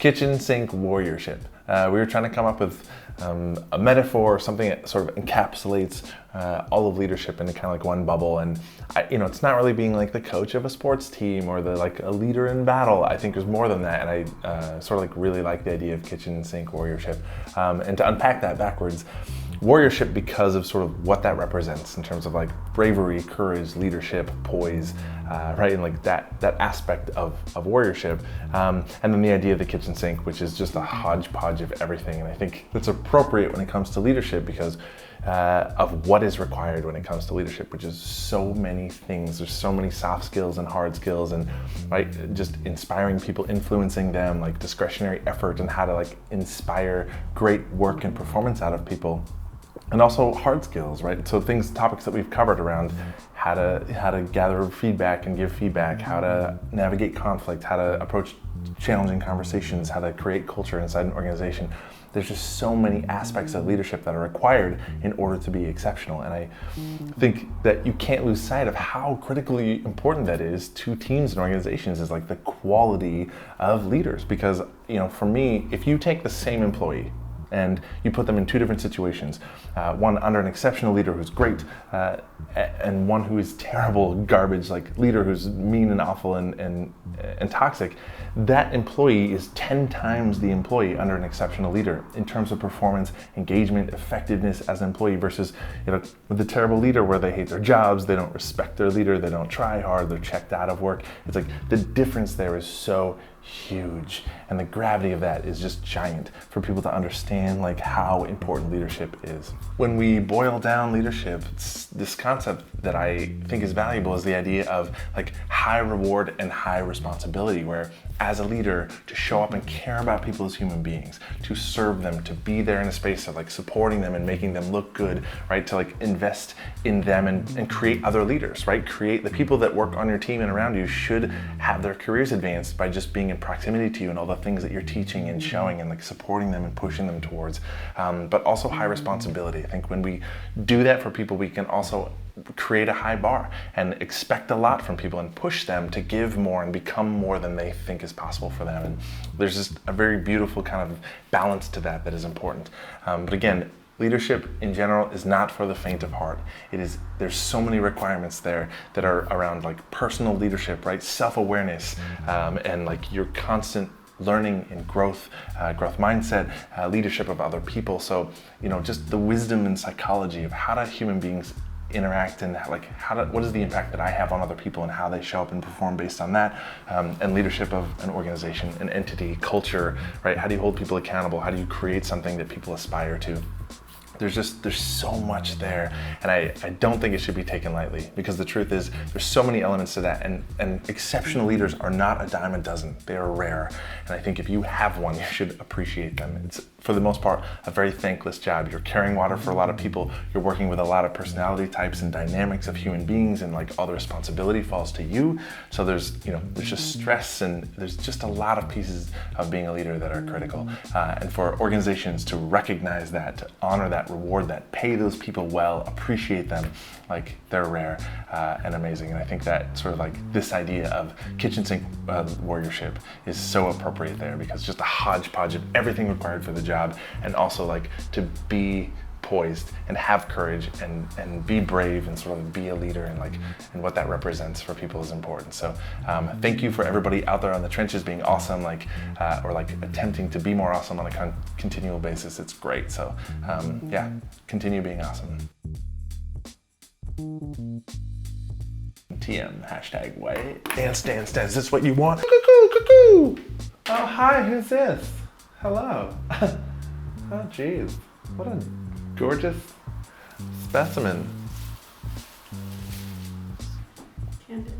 kitchen sink warriorship. We were trying to come up with a metaphor or something that sort of encapsulates all of leadership into kind of like one bubble. And it's not really being like the coach of a sports team or the like a leader in battle. I think there's more than that, and I sort of like really like the idea of kitchen sink warriorship. And to unpack that backwards, warriorship, because of sort of what that represents in terms of like bravery, courage, leadership, poise, right, and like that aspect of warriorship, and then the idea of the kitchen sink, which is just a hodgepodge of everything. And I think that's appropriate when it comes to leadership because of what is required when it comes to leadership, which is so many things. There's so many soft skills and hard skills, and right, just inspiring people, influencing them, like discretionary effort, and how to like inspire great work and performance out of people. And also hard skills, right? So topics that we've covered around how to gather feedback and give feedback, how to navigate conflict, how to approach challenging conversations, how to create culture inside an organization. There's just so many aspects of leadership that are required in order to be exceptional. And I think that you can't lose sight of how critically important that is to teams and organizations, is like the quality of leaders. Because, for me, if you take the same employee and you put them in two different situations, one under an exceptional leader who's great, and one who is terrible, garbage, like leader who's mean and awful and toxic, that employee is 10 times the employee under an exceptional leader in terms of performance, engagement, effectiveness as an employee, versus with the terrible leader where they hate their jobs, they don't respect their leader, they don't try hard, they're checked out of work. It's like the difference there is so huge, and the gravity of that is just giant for people to understand like how important leadership is. When we boil down leadership, this concept that I think is valuable is the idea of like high reward and high responsibility, where as a leader, to show up and care about people as human beings, to serve them, to be there in a space of like supporting them and making them look good, right? To like invest in them and create other leaders, right? Create the people that work on your team and around you should have their careers advanced by just being in proximity to you and all the things that you're teaching and showing and like supporting them and pushing them towards. But also high responsibility. I think when we do that for people, we can also create a high bar and expect a lot from people and push them to give more and become more than they think is possible for them. And there's just a very beautiful kind of balance to that is important. But again, leadership in general is not for the faint of heart. There's so many requirements there that are around like personal leadership, right? Self-awareness, and like your constant learning and growth mindset, leadership of other people. So, just the wisdom and psychology of how do human beings interact, and like what is the impact that I have on other people and how they show up and perform based on that, and leadership of an organization, an entity, culture, right? How do you hold people accountable? How do you create something that people aspire to? There's so much there, and I don't think it should be taken lightly, because the truth is there's so many elements to that, and exceptional leaders are not a dime a dozen. They are rare, and I think if you have one, you should appreciate them. It's, for the most part, a very thankless job. You're carrying water for a lot of people. You're working with a lot of personality types and dynamics of human beings, and like all the responsibility falls to you. So there's just stress, and there's just a lot of pieces of being a leader that are critical. And for organizations to recognize that, to honor that, reward that, pay those people well, appreciate them, like they're rare and amazing. And I think that sort of like this idea of kitchen sink warriorship is so appropriate there, because just a hodgepodge of everything required for the job, and also like to be poised and have courage and be brave and sort of be a leader, and what that represents for people is important. So thank you for everybody out there on the trenches being awesome, or attempting to be more awesome on a continual basis. It's great. So yeah, continue being awesome. TM, hashtag white. Dance. Is this what you want? Cuckoo. Oh, hi, who's this? Hello. Oh, geez. What a gorgeous specimen. Candid.